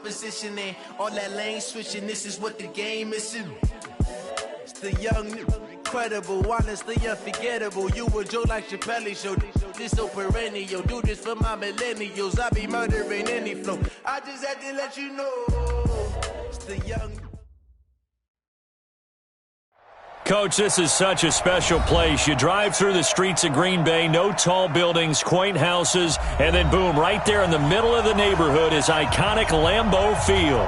positioning, all that lane switching. This is what the game is. It's the young, incredible, honestly unforgettable. You a Joe like Chappelle show. This so perennial. Do this for my millennials. I be murdering any flow. I just had to let you know. It's the young. Coach, this is such a special place. You drive through the streets of Green Bay, no tall buildings, quaint houses, and then boom, right there in the middle of the neighborhood is iconic Lambeau Field.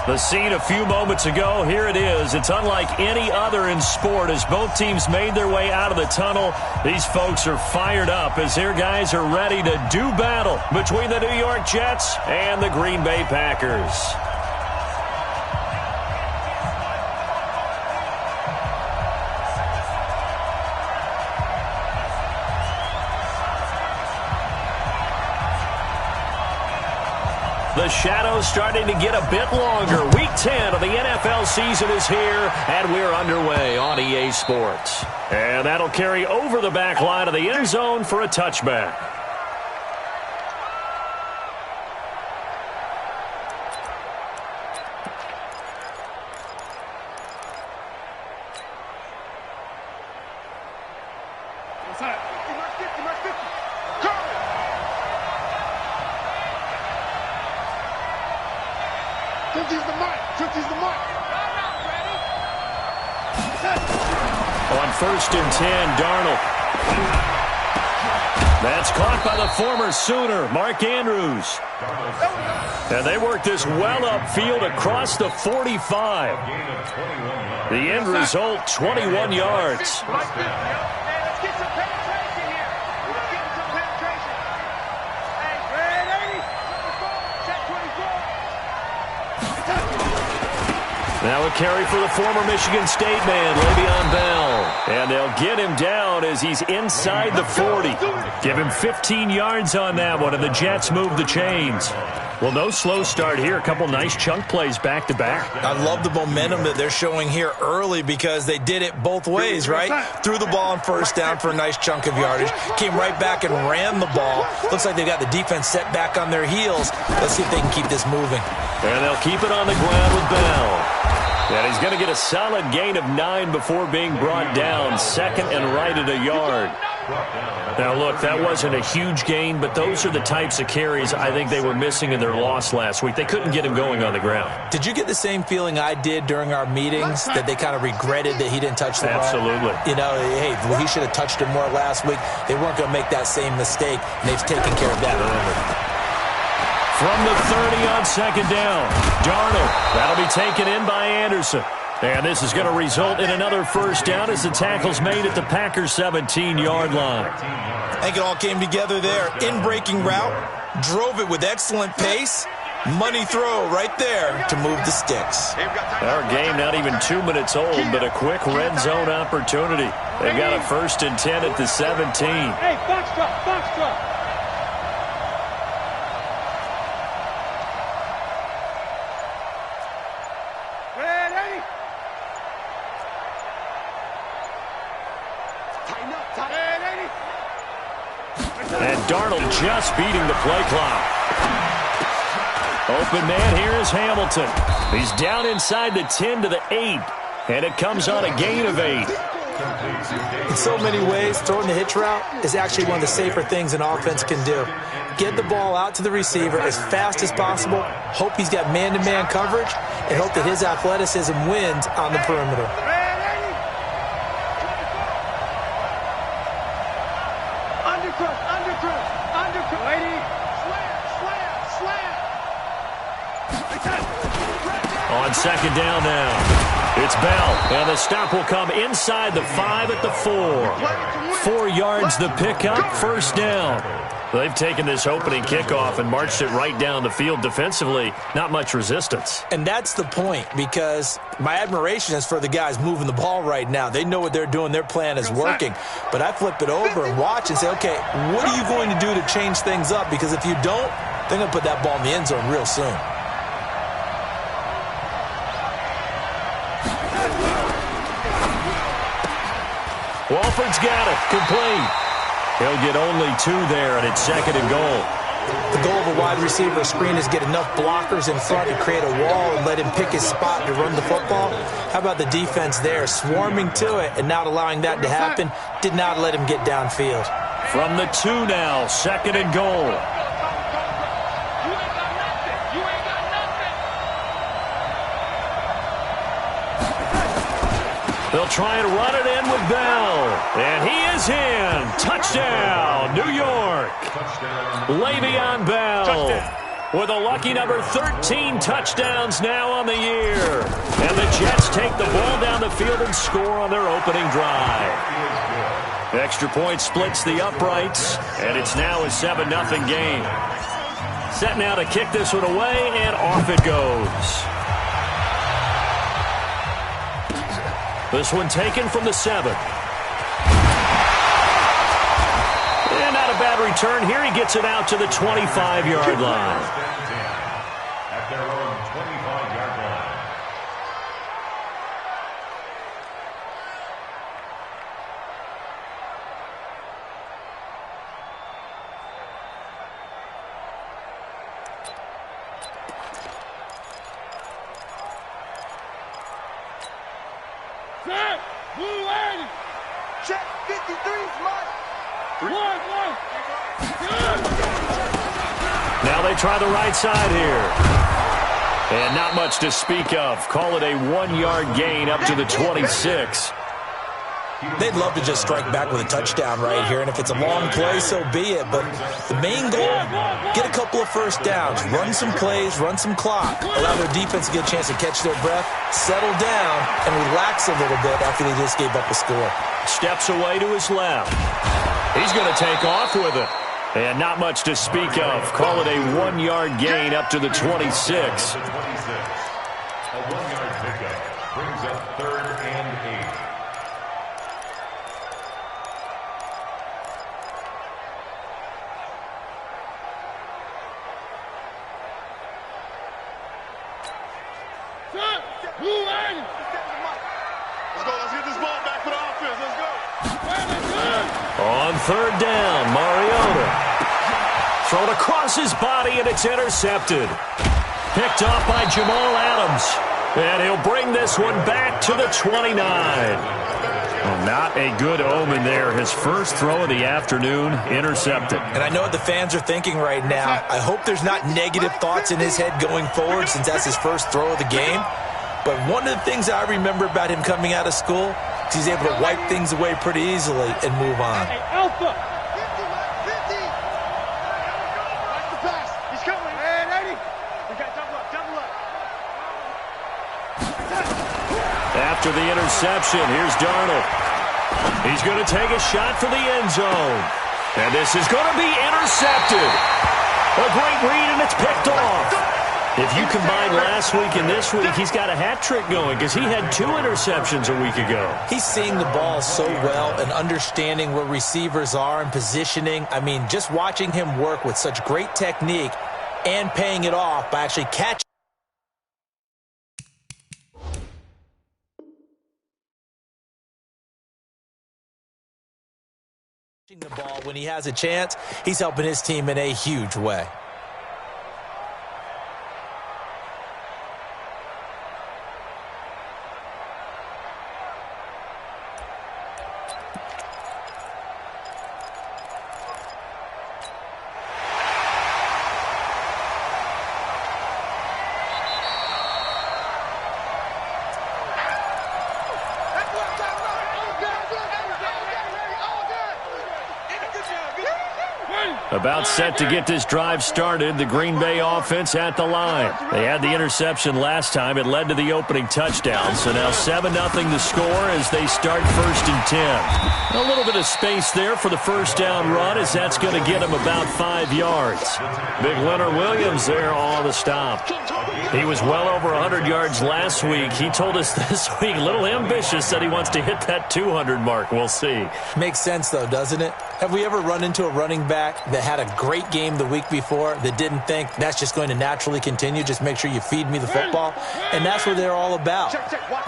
The scene a few moments ago, here it is. It's unlike any other in sport as both teams made their way out of the tunnel. These folks are fired up as their guys are ready to do battle between the New York Jets and the Green Bay Packers. The shadow's starting to get a bit longer. Week 10 of the NFL season is here, and we're underway on EA Sports. And that'll carry over the back line of the end zone for a touchback. On 1st and 10, Darnold. That's caught by the former Sooner, Mark Andrews. And they work this well upfield across the 45. The end result, 21 yards. Now a carry for the former Michigan State man, Le'Veon Bell. And they'll get him down as he's inside the 40. Give him 15 yards on that one, and the Jets move the chains. Well, no slow start here. A couple nice chunk plays back-to-back. I love the momentum that they're showing here early because they did it both ways, right? Threw the ball on 1st down for a nice chunk of yardage. Came right back and ran the ball. Looks like they've got the defense set back on their heels. Let's see if they can keep this moving. And they'll keep it on the ground with Bell. And he's going to get a solid gain of 9 before being brought down. Second and right at a yard. Now, look, that wasn't a huge gain, but those are the types of carries I think they were missing in their loss last week. They couldn't get him going on the ground. Did you get the same feeling I did during our meetings, that they kind of regretted that he didn't touch the ball? Absolutely. You know, hey, he should have touched it more last week. They weren't going to make that same mistake, and they've taken care of that early. From the 30 on 2nd down, Darnold. That'll be taken in by Anderson. And this is going to result in another 1st down as the tackle's made at the Packers' 17-yard line. I think it all came together there. In-breaking route, drove it with excellent pace. Money throw right there to move the sticks. Our game not even 2 minutes old, but a quick red zone opportunity. They've got a 1st and 10 at the 17. Hey, box drop. And Darnold just beating the play clock. Open man here is Hamilton. He's down inside the 10 to the 8. And it comes on a gain of 8. In so many ways, throwing the hitch route is actually one of the safer things an offense can do. Get the ball out to the receiver as fast as possible, hope he's got man-to-man coverage, and hope that his athleticism wins on the perimeter. On 2nd down now, it's Bell, and the stop will come inside the 5 at the 4. 4 yards the pickup, 1st down. They've taken this opening kickoff and marched it right down the field defensively. Not much resistance. And that's the point, because my admiration is for the guys moving the ball right now. They know what they're doing. Their plan is working. But I flip it over and watch and say, okay, what are you going to do to change things up? Because if you don't, they're going to put that ball in the end zone real soon. Walford's got it. Complete. He'll get only 2 there, and it's 2nd and goal. The goal of a wide receiver screen is get enough blockers in front to create a wall and let him pick his spot to run the football. How about the defense there, swarming to it and not allowing that to happen? Did not let him get downfield. From the 2 now, 2nd and goal. They'll try and run it in with Bell. And he is in. Touchdown, New York. Le'Veon Bell. Touchdown. With a lucky number 13 touchdowns now on the year. And the Jets take the ball down the field and score on their opening drive. Extra point splits the uprights, and it's now a 7-0 game. Set now to kick this one away, and off it goes. This one taken from the 7. And not a bad return here. He gets it out to the 25-yard line. At their own 25-yard line. Set. Blue 80. Check 53's mine. One. Now they try the right side here. And not much to speak of. Call it a 1-yard gain up to the 26. They'd love to just strike back with a touchdown right here, and if it's a long play, so be it. But the main goal, get a couple of first downs, run some plays, run some clock, allow their defense to get a chance to catch their breath, settle down, and relax a little bit after they just gave up a score. Steps away to his left. He's going to take off with it. And not much to speak of. Call it a 1-yard gain up to the 26. A 1-yard pickup brings up 3rd and 8. Set. Blue 80. Let's get this ball back for the offense. Let's go. On 3rd down, Mariota. Thrown across his body, and it's intercepted. Picked off by Jamal Adams. And he'll bring this one back to the 29. Well, not a good omen there. His first throw of the afternoon, intercepted. And I know what the fans are thinking right now. I hope there's not negative thoughts in his head going forward since that's his first throw of the game. But one of the things I remember about him coming out of school is he's able to wipe things away pretty easily and move on. Hey, Alpha. 50. Watch the pass. He's coming. Man, 80. We got double up. After the interception, here's Darnold. He's going to take a shot for the end zone. And this is going to be intercepted. A great read, and it's picked off. If you combine last week and this week, he's got a hat trick going because he had 2 interceptions a week ago. He's seeing the ball so well and understanding where receivers are and positioning. I mean, just watching him work with such great technique and paying it off by actually catching the ball when he has a chance. He's helping his team in a huge way. About set to get this drive started. The Green Bay offense at the line. They had the interception last time. It led to the opening touchdown. So now 7-0 the score as they start 1st and 10. A little bit of space there for the first down run as that's going to get him about 5 yards. Big Leonard Williams there on the stop. He was well over 100 yards last week. He told us this week, a little ambitious, that he wants to hit that 200 mark. We'll see. Makes sense, though, doesn't it? Have we ever run into a running back that had a great game the week before that didn't think that's just going to naturally continue? Just make sure you feed me the football. And that's what they're all about.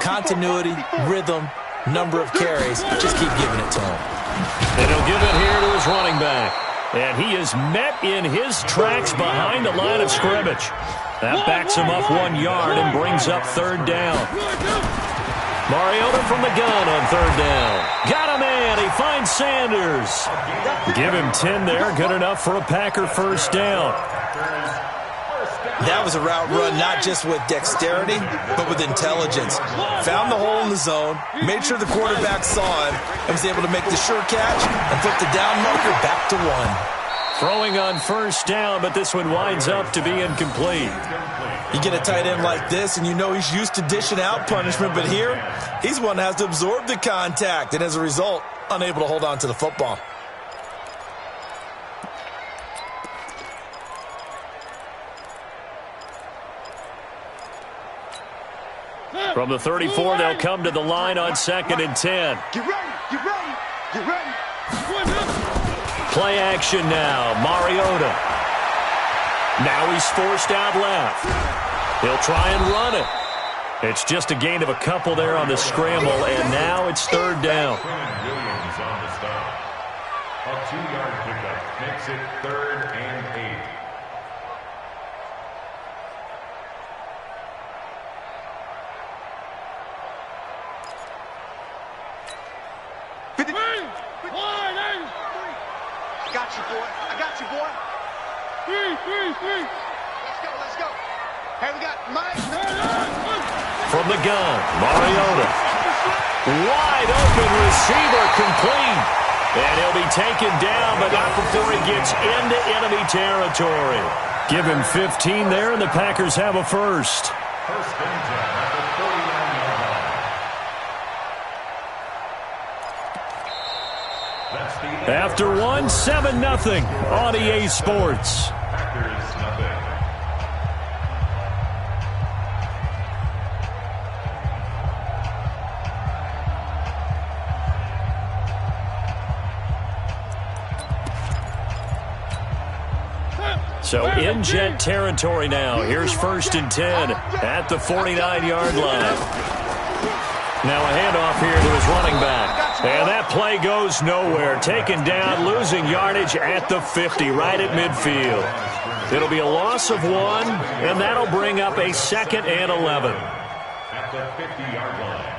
Continuity, rhythm, number of carries. Just keep giving it to him. And he'll give it here to his running back. And he is met in his tracks behind the line of scrimmage. That backs him up 1 yard and brings up third down. Mariota from the gun on third down. Got a man. He finds Sanders. Give him 10 there. Good enough for a Packer first down. That was a route run not just with dexterity, but with intelligence. Found the hole in the zone, made sure the quarterback saw him, and was able to make the sure catch and flip the down marker back to 1. Throwing on first down, but this one winds up to be incomplete. You get a tight end like this, and you know he's used to dishing out punishment, but here, he's one that has to absorb the contact, and as a result, unable to hold on to the football. From the 34, they'll come to the line on 2nd and 10. Get ready, get ready, get ready. Play action now. Mariota. Now he's forced out left. He'll try and run it. It's just a gain of a couple there on the scramble, and now it's third down. Williams on the stop. A 2-yard pickup makes it 3rd and 8. I got you, boy. I got you, boy. Three. Let's go. Hey, we got Mike. From the gun, Mariota. Wide open receiver complete. And he'll be taken down, but not before he gets into enemy territory. Give him 15 there, and the Packers have a first. First and 10 at the 49-yard line. After 7-0 on EA Sports. Packers nothing. So in jet territory now. Here's 1st and 10 at the 49-yard line. Now a handoff here to his running back. And that play goes nowhere. Taken down, losing yardage at the 50, right at midfield. It'll be a loss of 1, and that'll bring up a 2nd and 11. At the 50-yard line.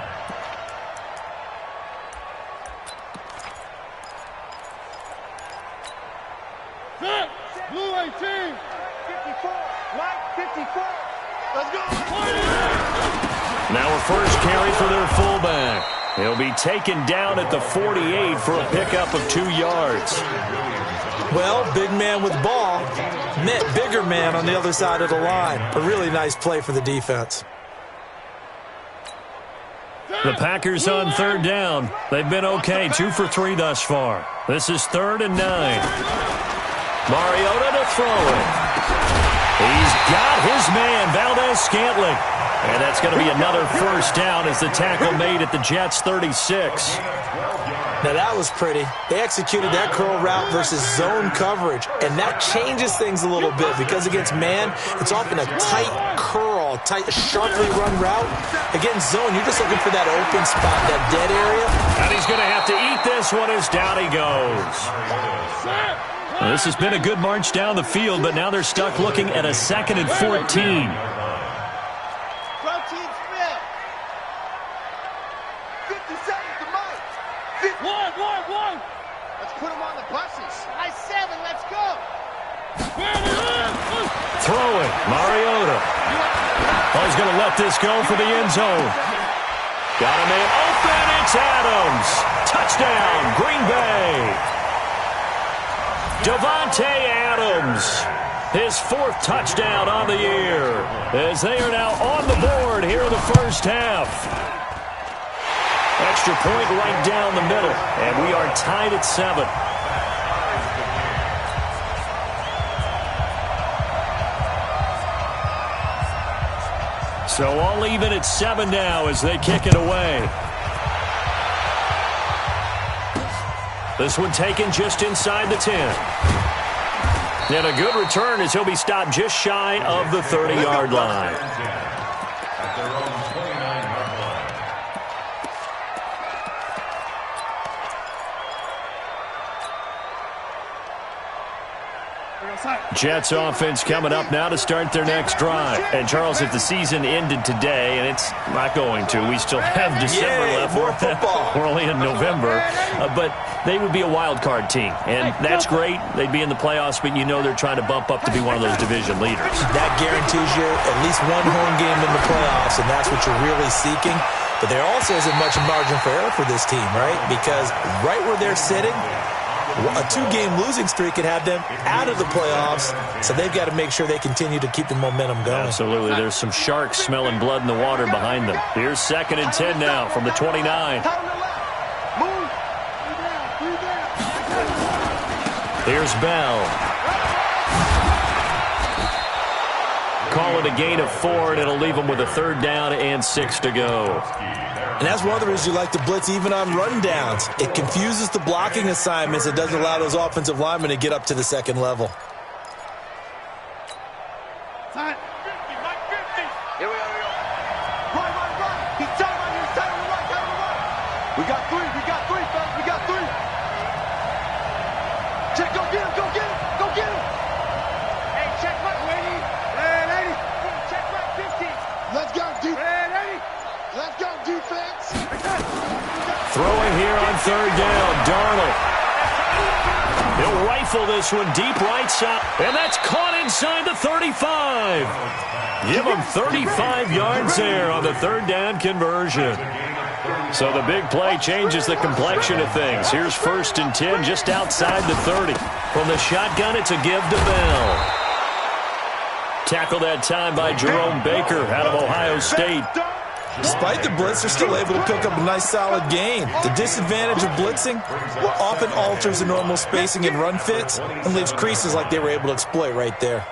Blue 18. 54. Mike, 54. Let's go. Now a first carry for their fullback. He'll be taken down at the 48 for a pickup of 2 yards. Well, big man with ball met bigger man on the other side of the line. A really nice play for the defense. The Packers on third down. They've been okay, 2 for 3 thus far. This is 3rd and 9. Mariota to throw it. He's got his man, Valdez-Scantling. And that's going to be another first down as the tackle made at the Jets' 36. Now that was pretty. They executed that curl route versus zone coverage, and that changes things a little bit because against man, it's often a tight curl, sharply run route. Against zone, you're just looking for that open spot, that dead area. And he's going to have to eat this one as down he goes. Well, this has been a good march down the field, but now they're stuck looking at a 2nd and 14. Protein spin. 50 seconds to Mike. One. Let's put him on the buses. I 7. Let's go. Throwing, Mariota. Oh, he's going to let this go for the end zone. Got a man open. It's Adams. Touchdown, Green Bay. Davante Adams. His 4th touchdown on the year. As they are now on the board here in the first half. Extra point right down the middle. And we are tied at 7. So all even at 7 now as they kick it away. This one taken just inside the 10. And a good return as he'll be stopped just shy of the 30-yard line. At their own 29-yard line. Jets offense coming up now to start their next drive. And, Charles, if the season ended today, and it's not going to, we still have December left. More football. We're only in November. But they would be a wild card team. And that's great. They'd be in the playoffs, but you know they're trying to bump up to be one of those division leaders. That guarantees you at least one home game in the playoffs, and that's what you're really seeking. But there also isn't much margin for error for this team, right? Because right where they're sitting, a 2-game losing streak could have them out of the playoffs, so they've got to make sure they continue to keep the momentum going. Absolutely. There's some sharks smelling blood in the water behind them. Here's 2nd and 10 now from the 29. Here's Bell. Call it a gain of 4, and it'll leave them with a 3rd down and 6 to go. And that's one of the reasons you like to blitz even on run downs. It confuses the blocking assignments. It doesn't allow those offensive linemen to get up to the second level. Time. 50, right 50. Here we go. Right. He's tight on you. He's tight on the right. We got 3, fellas. We got 3. Check, go get him. Go get him. Hey, check right, lady. Hey, lady. Check right 50. Let's go, defense. Hey, lady. Let's go, defense. Throwing here on 3rd down, Darnold. He'll rifle this one deep right side, and that's caught inside the 35. Give him 35 yards there on the 3rd down conversion. So the big play changes the complexion of things. Here's 1st and 10 just outside the 30. From the shotgun, it's a give to Bell. Tackled that time by Jerome Baker out of Ohio State. Despite the blitz, they're still able to pick up a nice solid gain. The disadvantage of blitzing often alters the normal spacing and run fits and leaves creases like they were able to exploit right there.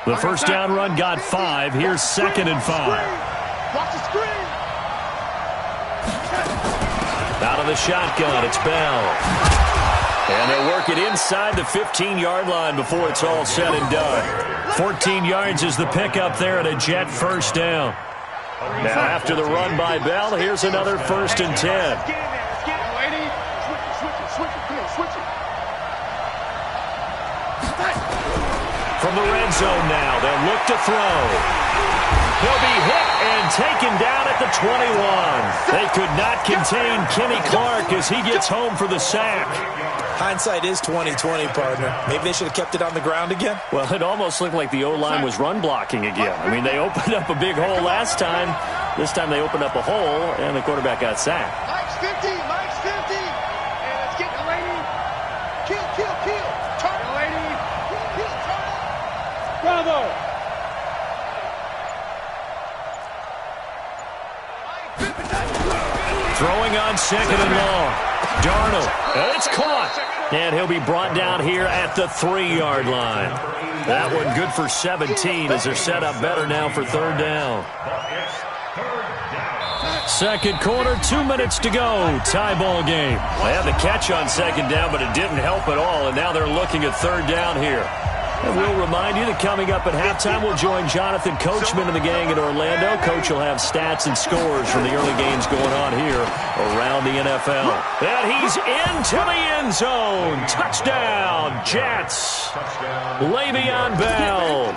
The 1st down run got 5. Here's 2nd and 5. Watch the screen. Out of the shotgun, it's Bell. And they'll work it inside the 15-yard line before it's all said and done. 14 yards is the pickup there and a Jet 1st down. Now after the run by Bell, here's another 1st and 10. Let's get it, lady. Switch it. Come on, switch it. From the red zone now, they'll look to throw. He'll be hit and taken down at the 21. They could not contain Kenny Clark as he gets home for the sack. Hindsight is 20/20, partner. Maybe they should have kept it on the ground again. Well, it almost looked like the O-line was run blocking again. I mean, they opened up a big hole last time. This time they opened up a hole, and the quarterback got sacked. Mike's 50. And let's get the lady. Kill. Turn it, lady. Kill, turn it. Bravo. Throwing on 2nd and long. Darnold, and it's caught. And he'll be brought down here at the 3-yard line. That one good for 17 as they're set up better now for 3rd down. 2nd quarter, 2 minutes to go. Tie ball game. They had the catch on 2nd down, but it didn't help at all. And now they're looking at 3rd down here. And we'll remind you that coming up at halftime, we'll join Jonathan Coachman and the gang in Orlando. Coach will have stats and scores from the early games going on here around the NFL. And he's into the end zone. Touchdown, Jets. Le'Veon Bell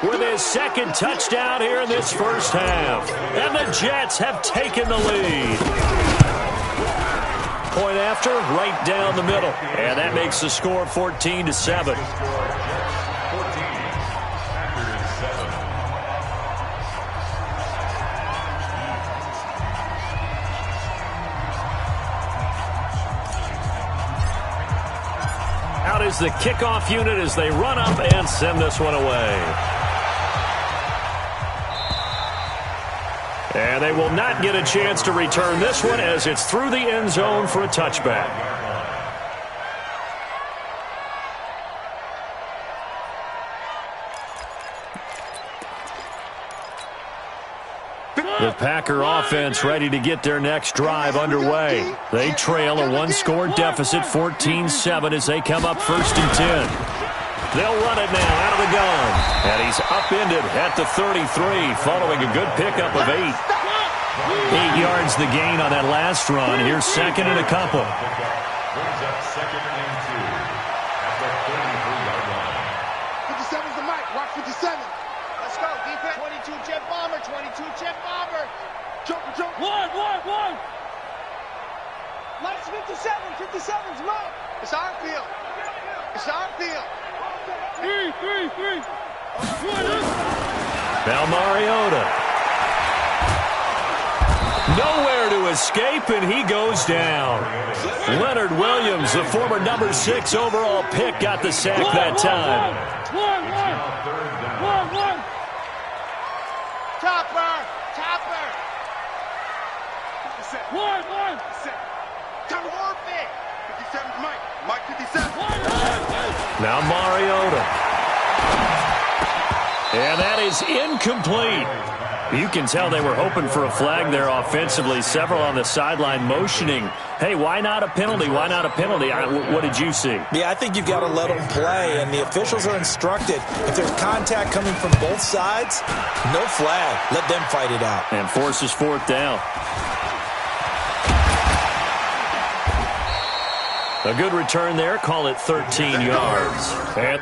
with his 2nd touchdown here in this 1st half. And the Jets have taken the lead. Point after, right down the middle. And that makes the score 14-7. Out is the kickoff unit as they run up and send this one away. And they will not get a chance to return this one as it's through the end zone for a touchback. The Packer offense ready to get their next drive underway. They trail a 1-score deficit, 14-7, as they come up 1st and 10. They'll run it now out of the gun. And he's upended at the 33, following a good pickup of 8. 8 yards the gain on that last run. Here's 2nd and a couple. 22, check Auburn. Choke. One. Lights 57's mine. It's our field. Three. Now Mariota. Nowhere to escape, and he goes down. Leonard Williams, the former number 6 overall pick, got the sack that time. One. Topper. One. Time to forfeit. 57's Mike 57. Now Mariota. And that is incomplete. You can tell they were hoping for a flag there offensively. Several on the sideline motioning. Hey, why not a penalty? What did you see? Yeah, I think you've got to let them play, and the officials are instructed. If there's contact coming from both sides, no flag. Let them fight it out. And forces 4th down. A good return there. Call it 13 yards. And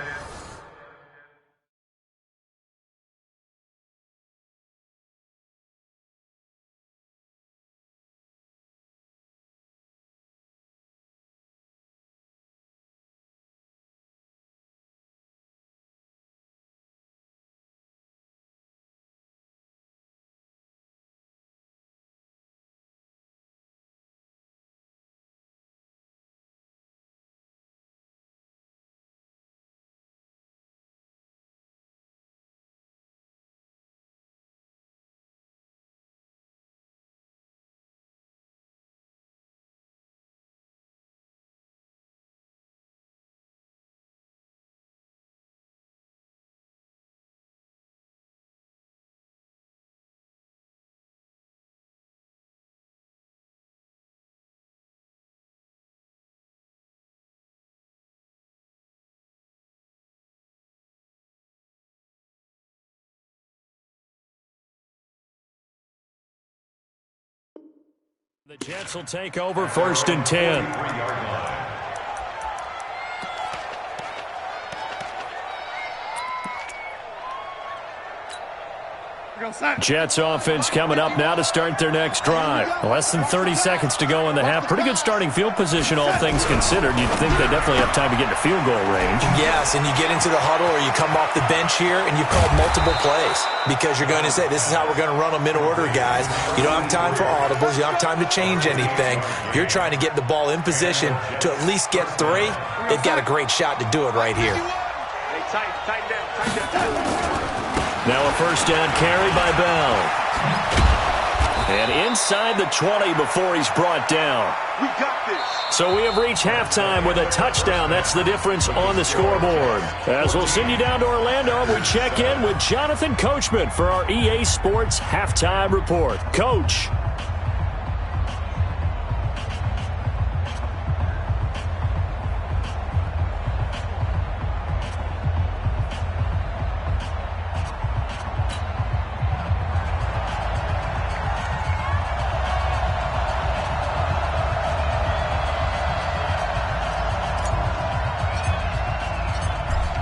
the Jets will take over 1st and 10. Jets offense coming up now to start their next drive. Less than 30 seconds to go in the half. Pretty good starting field position, all things considered. You'd think they definitely have time to get to field goal range. Yes, and you get into the huddle or you come off the bench here and you've called multiple plays because you're going to say, this is how we're going to run them in order, guys. You don't have time for audibles. You don't have time to change anything. You're trying to get the ball in position to at least get 3. They've got a great shot to do it right here. Hey, tighten down. Now a 1st down carry by Bell. And inside the 20 before he's brought down. We got this. So we have reached halftime with a touchdown. That's the difference on the scoreboard. As we'll send you down to Orlando, we check in with Jonathan Coachman for our EA Sports Halftime Report. Coach.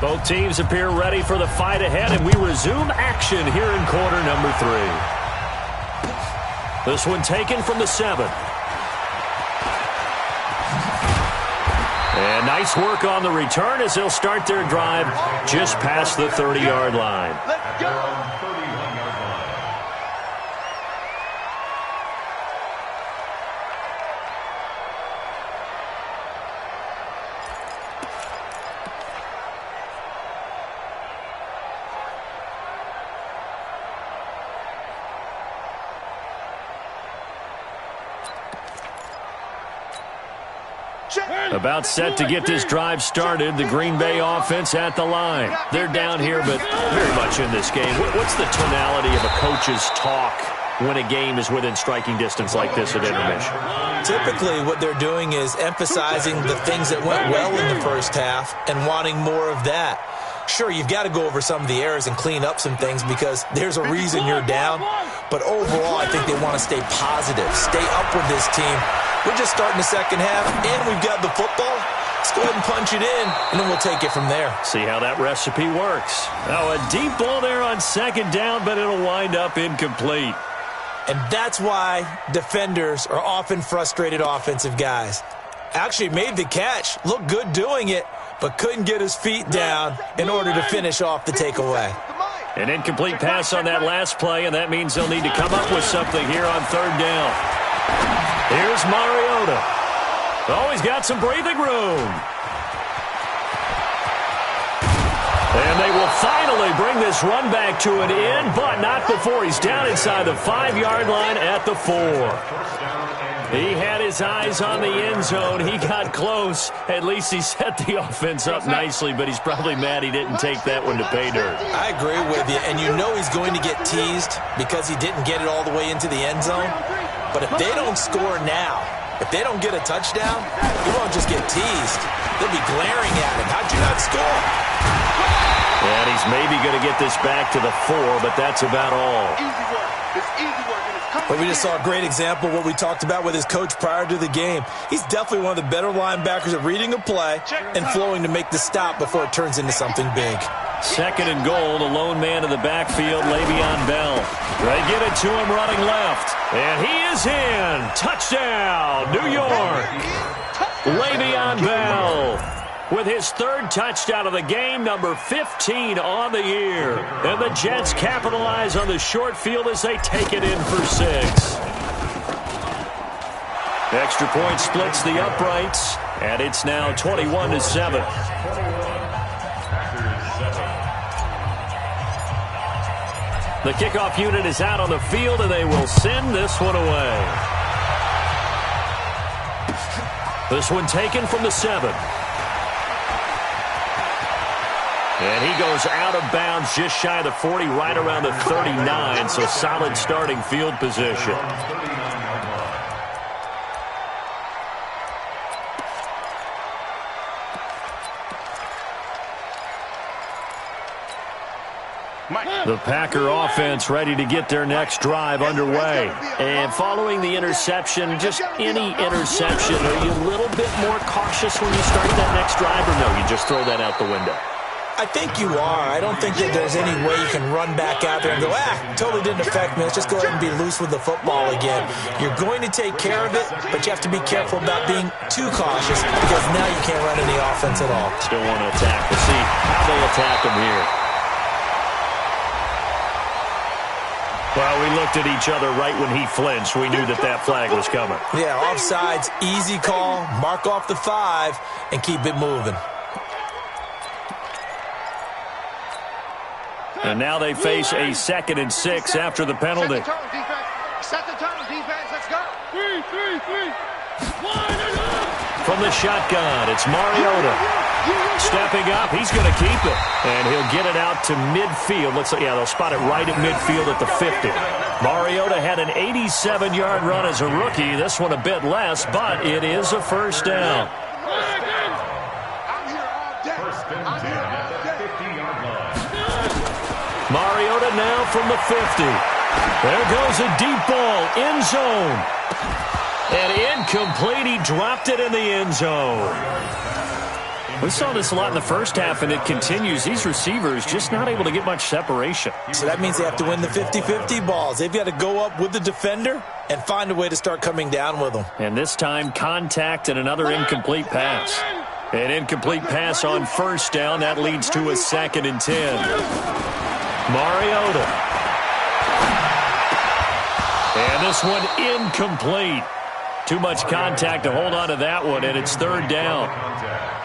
Both teams appear ready for the fight ahead, and we resume action here in quarter number 3. This one taken from the 7. And nice work on the return as they'll start their drive just past the 30-yard line. Let's go. About set to get this drive started. The Green Bay offense at the line. They're down here, but very much in this game. What's the tonality of a coach's talk when a game is within striking distance like this at intermission? Typically, what they're doing is emphasizing the things that went well in the first half and wanting more of that. Sure, you've got to go over some of the errors and clean up some things because there's a reason you're down. But overall, I think they want to stay positive, stay up with this team. We're just starting the second half, and we've got the football. Let's go ahead and punch it in, and then we'll take it from there. See how that recipe works. Oh, a deep ball there on second down, but it'll wind up incomplete. And that's why defenders are often frustrated offensive guys. Actually made the catch, looked good doing it, but couldn't get his feet down in order to finish off the takeaway. An incomplete pass on that last play, and that means they'll need to come up with something here on third down. Here's Mariota. Oh, he's got some breathing room. And they will finally bring this run back to an end, but not before he's down inside the 5-yard line at the 4. He had his eyes on the end zone. He got close. At least he set the offense up nicely, but he's probably mad he didn't take that one to pay dirt. I agree with you, and you know he's going to get teased because he didn't get it all the way into the end zone. But if they don't score now, if they don't get a touchdown, he won't just get teased. They'll be glaring at him. How'd you not score? And he's maybe going to get this back to the 4, but that's about all. Easy work. It's easy work. But we just saw a great example of what we talked about with his coach prior to the game. He's definitely one of the better linebackers at reading a play and flowing to make the stop before it turns into something big. Second and goal, the lone man in the backfield, Le'Veon Bell. They get it to him running left. And he is in. Touchdown, New York. Le'Veon Bell with his third touchdown of the game, number 15 on the year. And the Jets capitalize on the short field as they take it in for 6. Extra point splits the uprights, and it's now 21-7. The kickoff unit is out on the field, and they will send this one away. This one taken from the 7. And he goes out of bounds just shy of the 40, right around the 39, so solid starting field position. The Packer offense ready to get their next drive underway. And following the interception, just any interception, are you a little bit more cautious when you start that next drive, or no, you just throw that out the window? I think you are. I don't think that there's any way you can run back out there and go, totally didn't affect me. Let's just go ahead and be loose with the football again. You're going to take care of it, but you have to be careful about being too cautious because now you can't run any offense at all. Still want to attack. We'll see how they attack him here. Well, we looked at each other right when he flinched. We knew that that flag was coming. Yeah, offsides, easy call, mark off the 5, and keep it moving. And now they face a 2nd and 6 after the penalty. Set the tone, defense. Let's go. 3, 3, 3. From the shotgun, it's Mariota. Stepping up, he's going to keep it. And he'll get it out to midfield. They'll spot it right at midfield at the 50. Mariota had an 87-yard run as a rookie. This one a bit less, but it is a first down. Mariota now from the 50. There goes a deep ball, end zone. And incomplete, he dropped it in the end zone. We saw this a lot in the first half, and it continues. These receivers just not able to get much separation. So that means they have to win the 50-50 balls. They've got to go up with the defender and find a way to start coming down with them. And this time, contact and another incomplete pass. An incomplete pass on first down. That leads to a 2nd and 10. Mariota. And this one incomplete. Too much contact to hold on to that one, and it's third down.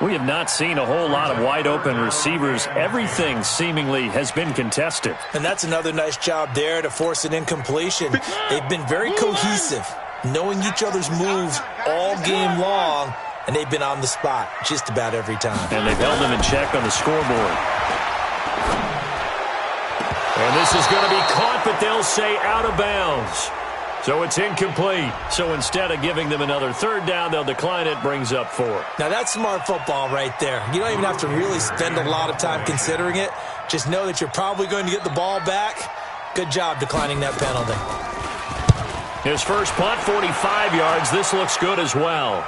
We have not seen a whole lot of wide-open receivers. Everything seemingly has been contested. And that's another nice job there to force an incompletion. They've been very cohesive, knowing each other's moves all game long, and they've been on the spot just about every time. And they've held them in check on the scoreboard. And this is going to be caught, but they'll say out of bounds. So it's incomplete. So instead of giving them another third down, they'll decline it, brings up 4. Now that's smart football right there. You don't even have to really spend a lot of time considering it. Just know that you're probably going to get the ball back. Good job declining that penalty. His first punt, 45 yards. This looks good as well.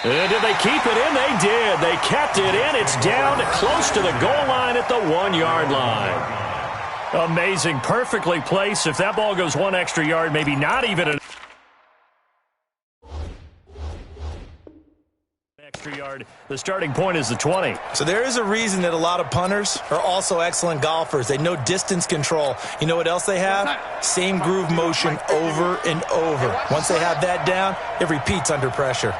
And did they keep it in? They did. They kept it in. It's down close to the goal line at the 1-yard line. Amazing. Perfectly placed. If that ball goes 1 extra yard, maybe not even an extra yard. The starting point is the 20. So there is a reason that a lot of punters are also excellent golfers. They know distance control. You know what else they have? Same groove motion over and over. Once they have that down, it repeats under pressure.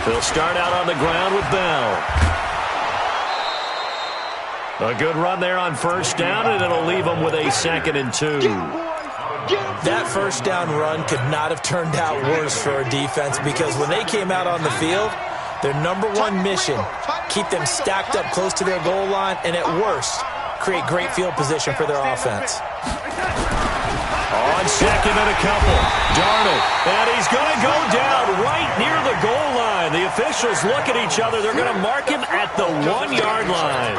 They'll start out on the ground with Bell. A good run there on first down, and it'll leave them with a 2nd and 2. That first down run could not have turned out worse for a defense, because when they came out on the field, their number one mission, keep them stacked up close to their goal line, and at worst, create great field position for their offense. On 2nd and a couple, Darnold, and he's going to go down right near the goal line. The officials look at each other. They're going to mark him at the 1-yard line.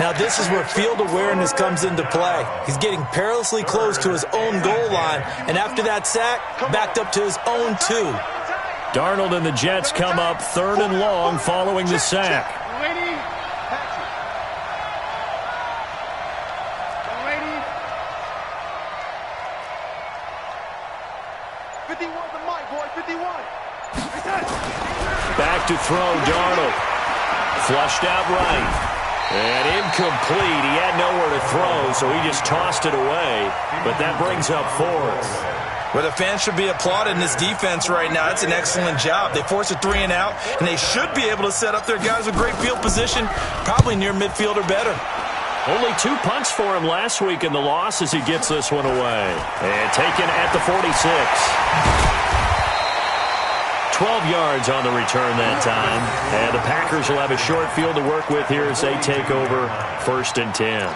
Now this is where field awareness comes into play. He's getting perilously close to his own goal line, and after that sack, backed up to his own 2. Darnold and the Jets come up 3rd and long following the sack. Ready? 51 the mic, boy, 51. Back to throw, Darnold. Flushed out right. And incomplete. He had nowhere to throw, so he just tossed it away. But that brings up 4th. Well, the fans should be applauding this defense right now. It's an excellent job. They force a 3 and out, and they should be able to set up their guys with great field position, probably near midfield or better. Only 2 punts for him last week in the loss as he gets this one away. And taken at the 46. 12 yards on the return that time. And the Packers will have a short field to work with here as they take over 1st and 10.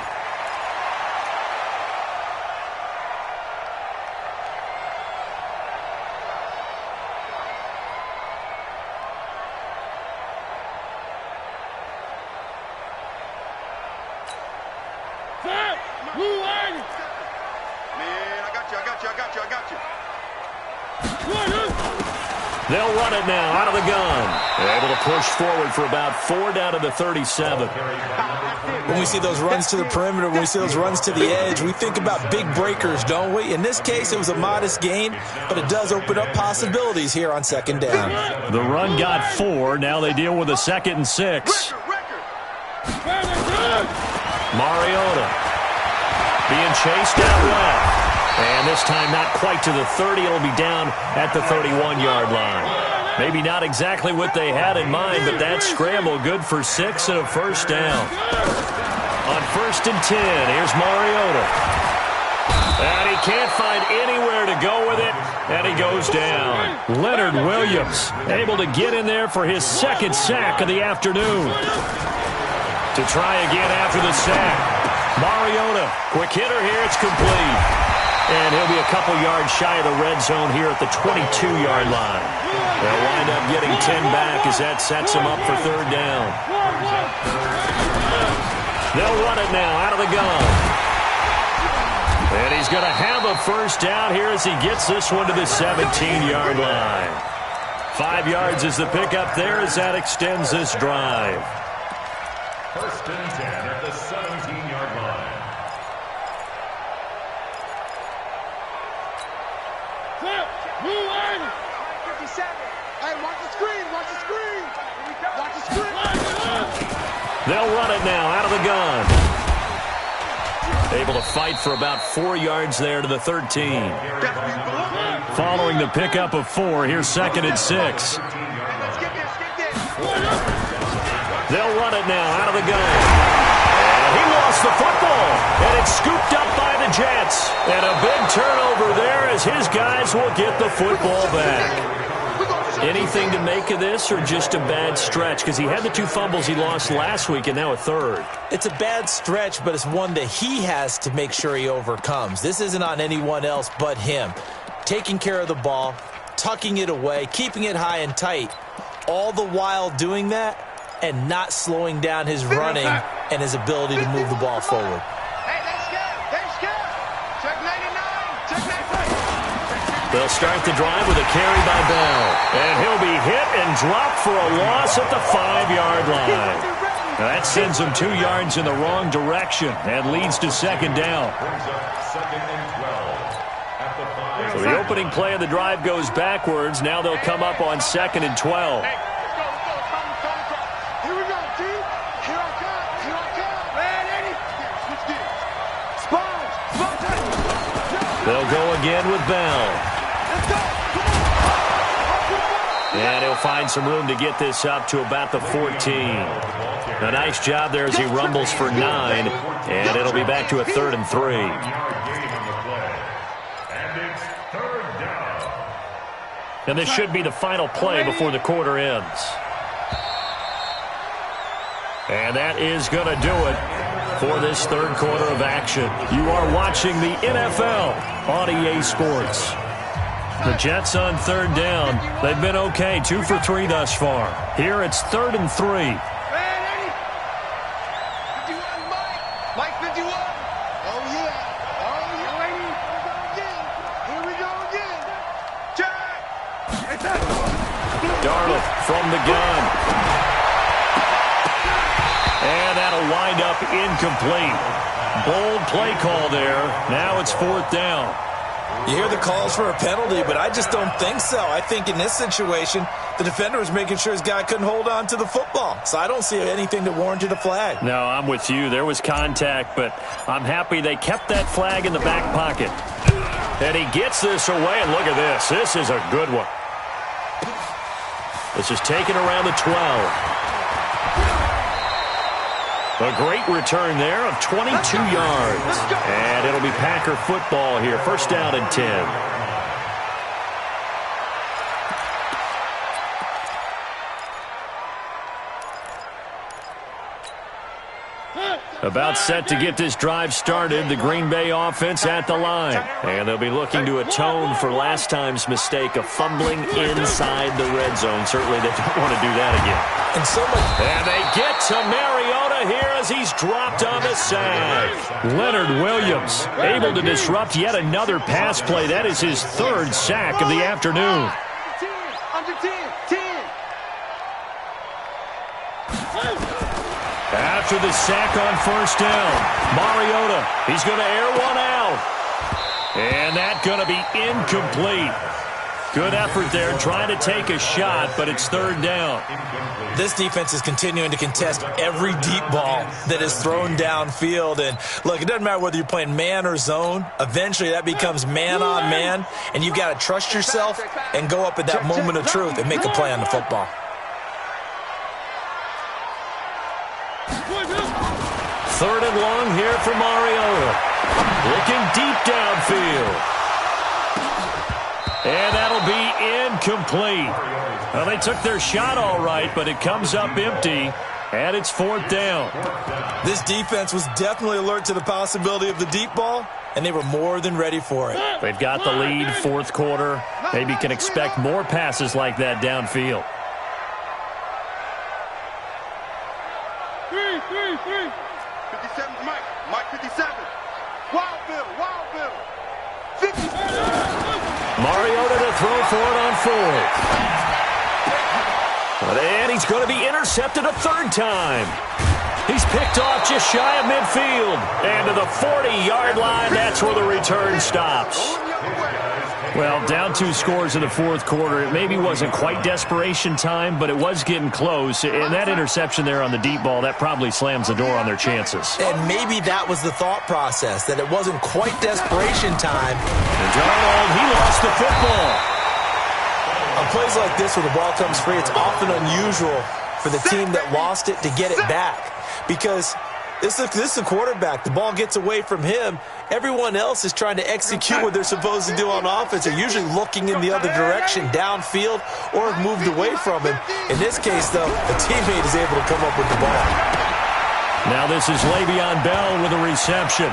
They'll run it now out of the gun. They're able to push forward for about 4 down to the 37. When we see those runs to the perimeter, when we see those runs to the edge, we think about big breakers, don't we? In this case, it was a modest gain, but it does open up possibilities here on 2nd down. The run got 4. Now they deal with a 2nd and 6. Mariota being chased out left. And this time not quite to the 30. It'll be down at the 31-yard line. Maybe not exactly what they had in mind, but that scramble good for 6 and a first down. On 1st and 10, here's Mariota. And he can't find anywhere to go with it, and he goes down. Leonard Williams able to get in there for his 2nd sack of the afternoon. To try again after the sack. Mariota, quick hitter here, it's complete. And he'll be a couple yards shy of the red zone here at the 22-yard line. They'll wind up getting 10 back as that sets him up for 3rd down. They'll run it now out of the gun. And he's going to have a first down here as he gets this one to the 17-yard line. 5 yards is the pickup there as that extends this drive. 1st and 10 at the 17-yard line. Hey, watch the screen, watch the screen. Watch the screen. They'll run it now out of the gun. Able to fight for about 4 yards there to the 13. Following the pickup of 4, here's 2nd and 6. They'll run it now out of the gun. And he lost the football. And it's scooped up by the Jets. And a big turnover there as his guys will get the football back. Anything to make of this or just a bad stretch? Because he had the 2 fumbles he lost last week and now a 3rd. It's a bad stretch, but it's one that he has to make sure he overcomes. This isn't on anyone else but him. Taking care of the ball, tucking it away, keeping it high and tight, all the while doing that and not slowing down his running and his ability to move the ball forward. They'll start the drive with a carry by Bell. And he'll be hit and dropped for a loss at the 5-yard line. Now that sends him 2 yards in the wrong direction and leads to second down. So the opening play of the drive goes backwards. Now they'll come up on 2nd and 12. They'll go again with Bell. And he'll find some room to get this up to about the 14. A nice job there as he rumbles for 9. And it'll be back to a 3rd and 3. And this should be the final play before the quarter ends. And that is going to do it for this third quarter of action. You are watching the NFL on EA Sports. The Jets on 3rd down. They've been okay, 2 for 3 thus far. Here it's 3rd and 3. Darnold from the gun. And that'll wind up incomplete. Bold play call there. Now it's 4th down. You hear the calls for a penalty, but I just don't think so. I think in this situation, the defender was making sure his guy couldn't hold on to the football. So I don't see anything that warranted a flag. No, I'm with you. There was contact, but I'm happy they kept that flag in the back pocket. And he gets this away, and look at this. This is a good one. This is taken around the 12. A great return there of 22 yards. And it'll be Packer football here. 1st down and 10. About set to get this drive started. The Green Bay offense at the line. And they'll be looking to atone for last time's mistake of fumbling inside the red zone. Certainly they don't want to do that again. And they get to Mariota here as he's dropped on the sack. Leonard Williams able to disrupt yet another pass play. That is his 3rd sack of the afternoon. After the sack on 1st down, Mariota, he's going to air one out. And that's going to be incomplete. Good effort there trying to take a shot, but it's 3rd down. This defense is continuing to contest every deep ball that is thrown downfield. And look, it doesn't matter whether you're playing man or zone. Eventually that becomes man on man, and you've got to trust yourself and go up at that moment of truth and make a play on the football. 3rd and long here for Mariota. Looking deep downfield. And that'll be incomplete. Well, they took their shot all right, but it comes up empty, and it's 4th down. This defense was definitely alert to the possibility of the deep ball, and they were more than ready for it. They've got the lead, 4th quarter. Maybe can expect more passes like that downfield. 57's Mike. Mike 57. Wild Bill. 50. Mariota to throw for it on 4th. And he's going to be intercepted a 3rd time. He's picked off just shy of midfield. And to the 40-yard line, that's where the return stops. Well, down 2 scores in the 4th quarter. It maybe wasn't quite desperation time, but it was getting close. And that interception there on the deep ball, that probably slams the door on their chances. And maybe that was the thought process, that it wasn't quite desperation time. And Darnold, he lost the football. On plays like this where the ball comes free, it's often unusual for the team that lost it to get it back. Because this is a quarterback. The ball gets away from him. Everyone else is trying to execute what they're supposed to do on offense. They're usually looking in the other direction, downfield, or have moved away from him. In this case, though, a teammate is able to come up with the ball. Now this is Le'Veon Bell with a reception.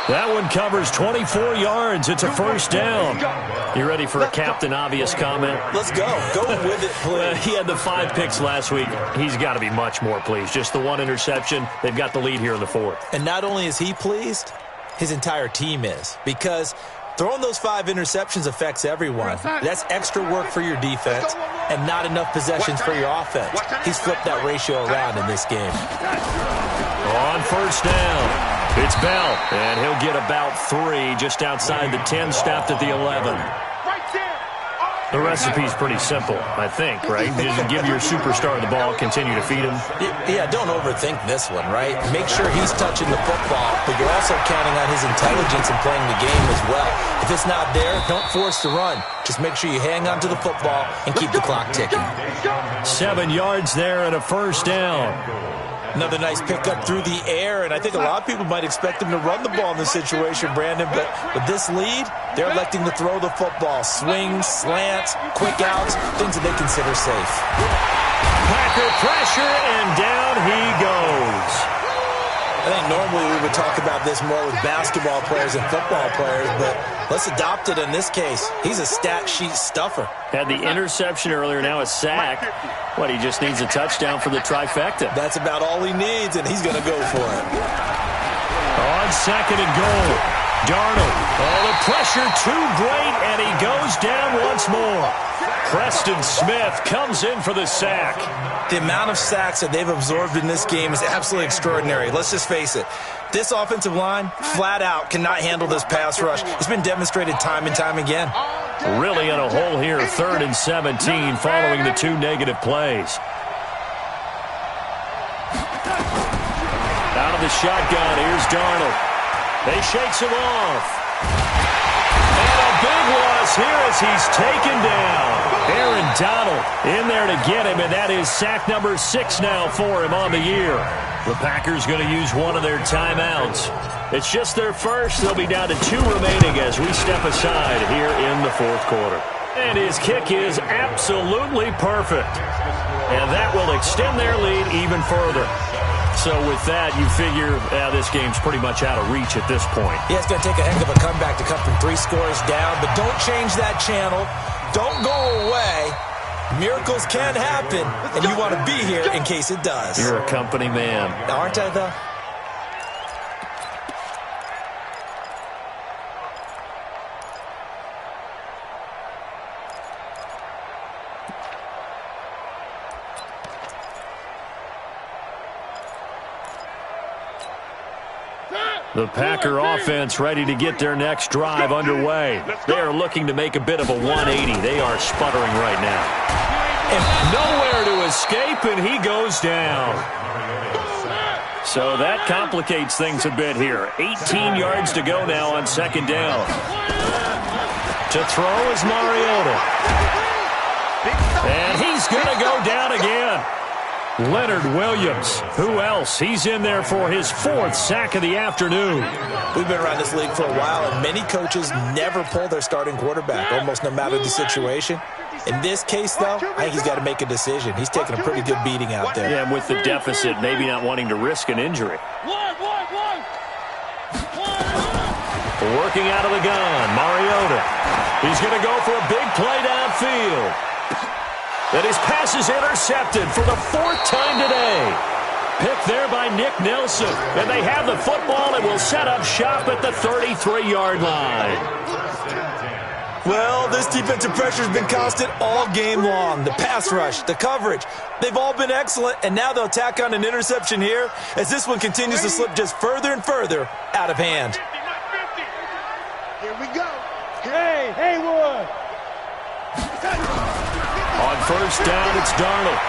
That one covers 24 yards. It's a 1st down. You ready for a Captain Obvious comment? Let's go. Go with it, please. He had the 5 picks last week. He's got to be much more pleased. Just the 1 interception. They've got the lead here in the 4th. And not only is he pleased, his entire team is. Because Throwing those 5 interceptions affects everyone. That's extra work for your defense and not enough possessions for your offense. He's flipped that ratio around in this game. On first down, it's Bell, and he'll get about 3 just outside the 10, stopped at the 11. The recipe's pretty simple, I think, right? Just give your superstar the ball, continue to feed him. Yeah, don't overthink this one, right? Make sure he's touching the football, but you're also counting on his intelligence in playing the game as well. If it's not there, don't force the run. Just make sure you hang on to the football and keep the clock ticking. 7 yards there and a first down. Another nice pickup through the air, and I think a lot of people might expect him to run the ball in this situation, Brandon, but with this lead, they're electing to throw the football. Swings, slants, quick outs, things that they consider safe. Packer pressure, and down he goes. I think normally we would talk about this more with basketball players and football players, but let's adopt it in this case. He's a stat sheet stuffer. Had the interception earlier, now a sack. What, he just needs a touchdown for the trifecta. That's about all he needs, and he's going to go for it. On second and goal, Darnold. Oh, the pressure too great, and he goes down once more. Preston Smith comes in for the sack. The amount of sacks that they've absorbed in this game is absolutely extraordinary. Let's just face it. This offensive line, flat out, cannot handle this pass rush. It's been demonstrated time and time again. Really in a hole here, 3rd and 17, following the 2 negative plays. Out of the shotgun, here's Darnold. They shakes him off. And a big loss here as he's taken down. Aaron Donald in there to get him, and that is sack number 6 now for him on the year. The Packers going to use one of their timeouts. It's just their first. They'll be down to 2 remaining as we step aside here in the 4th quarter. And his kick is absolutely perfect. And that will extend their lead even further. So with that, you figure this game's pretty much out of reach at this point. Yeah, it's going to take a heck of a comeback to come from 3 scores down, but don't change that channel. Don't go away. Miracles can happen, and you want to be here in case it does. You're a company man. Aren't I, though? The Packer offense ready to get their next drive underway. They are looking to make a bit of a 180. They are sputtering right now. And nowhere to escape, and he goes down. So that complicates things a bit here. 18 yards to go now on 2nd down. To throw is Mariota. And he's going to go down again. Leonard Williams. Who else? He's in there for his 4th sack of the afternoon. We've been around this league for a while, and many coaches never pull their starting quarterback, almost no matter the situation. In this case, though, I think he's got to make a decision. He's taking a pretty good beating out there. Yeah, and with the deficit, maybe not wanting to risk an injury. Working out of the gun, Mariota. He's going to go for a big play downfield. And his pass is intercepted for the 4th time today. Picked there by Nick Nelson. And they have the football and will set up shop at the 33-yard line. Well, this defensive pressure has been constant all game long. The pass rush, the coverage, they've all been excellent, and now they'll tack on an interception here as this one continues to slip just further and further out of hand. Here we go. Hey, Haywood. On first down, it's Darnold.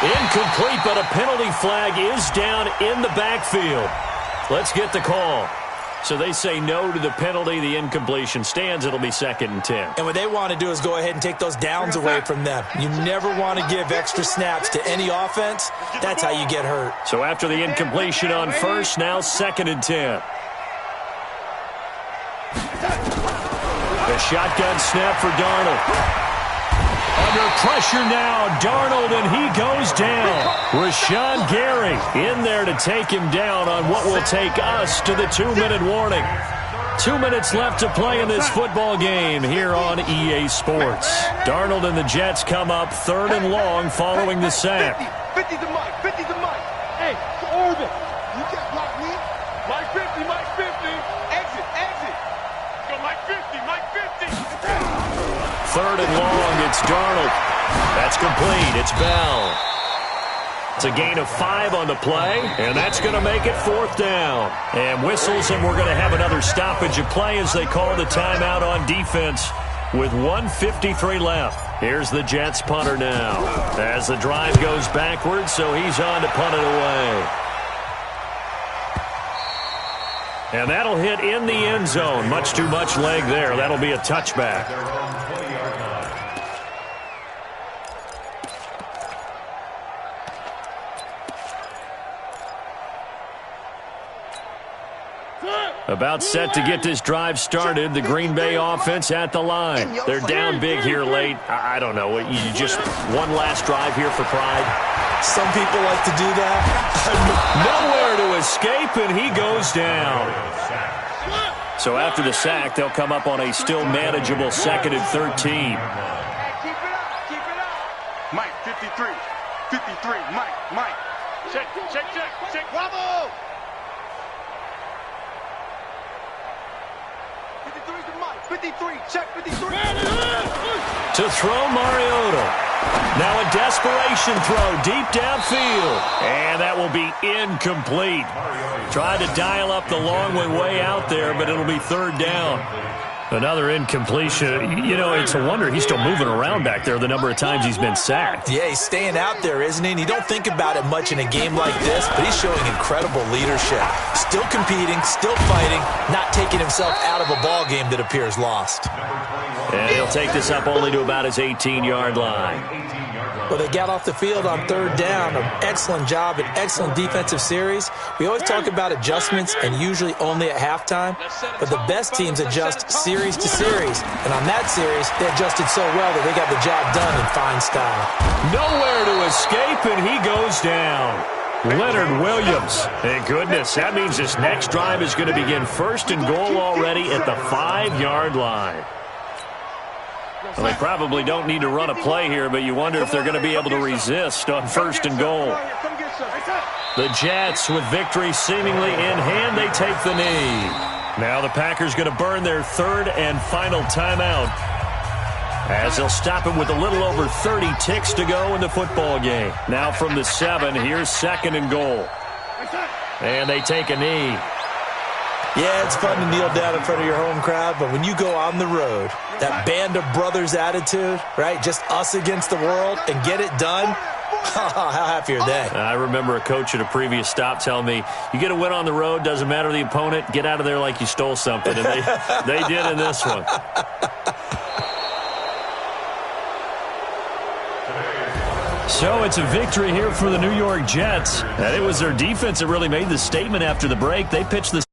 Incomplete, but a penalty flag is down in the backfield. Let's get the call. So they say no to the penalty. The incompletion stands. It'll be 2nd and 10. And what they want to do is go ahead and take those downs away from them. You never want to give extra snaps to any offense. That's how you get hurt. So after the incompletion on first, now 2nd and 10. The shotgun snap for Darnold. Under pressure now, Darnold, and he goes down. Rashawn Gary in there to take him down on what will take us to the 2-minute warning. 2 minutes left to play in this football game here on EA Sports. Darnold and the Jets come up 3rd and long following the sack. 50 to Mike. 50 to Mike. Hey, to Orbit. You can't block me. Mike 50, Mike 50. third and long. It's Darnold. That's complete. It's Bell. It's a gain of 5 on the play, and that's going to make it 4th down. And whistles, and we're going to have another stoppage of play as they call the timeout on defense with 1:53 left. Here's the Jets punter now as the drive goes backwards, so he's on to punt it away. And that'll hit in the end zone. Much too much leg there. That'll be a touchback. About set to get this drive started. The Green Bay offense at the line. They're down big here late. I don't know. You just one last drive here for pride. Some people like to do that. Nowhere to escape, and he goes down. So after the sack, they'll come up on a still manageable 2nd and 13. Keep it up. Mike, 53. 53. Mike. Check. Bravo! 53, check 53. To throw Mariota. Now a desperation throw deep downfield. And that will be incomplete. Tried to dial up the long way out there, but it'll be 3rd down. Another incompletion. You know, it's a wonder he's still moving around back there the number of times he's been sacked. Yeah, he's staying out there, isn't he? And you don't think about it much in a game like this, but he's showing incredible leadership. Still competing, still fighting, not taking himself out of a ball game that appears lost. And he'll take this up only to about his 18-yard line. Well, they got off the field on 3rd down. An excellent job, an excellent defensive series. We always talk about adjustments and usually only at halftime, but the best teams adjust series to series. And on that series, they adjusted so well that they got the job done in fine style. Nowhere to escape, and he goes down. Leonard Williams. Thank goodness. That means this next drive is going to begin 1st and goal already at the 5-yard line. Well, they probably don't need to run a play here, but you wonder if they're going to be able to resist on 1st and goal. The Jets, with victory seemingly in hand, they take the knee. Now the Packers going to burn their 3rd and final timeout as they'll stop it with a little over 30 ticks to go in the football game. Now from the 7, here's 2nd and goal. And they take a knee. Yeah, it's fun to kneel down in front of your home crowd, but when you go on the road, that band of brothers attitude, right, just us against the world, and get it done, how happy are they? I remember a coach at a previous stop telling me, you get a win on the road, doesn't matter the opponent, get out of there like you stole something, and they did in this one. So it's a victory here for the New York Jets. And it was their defense that really made the statement after the break. They pitched the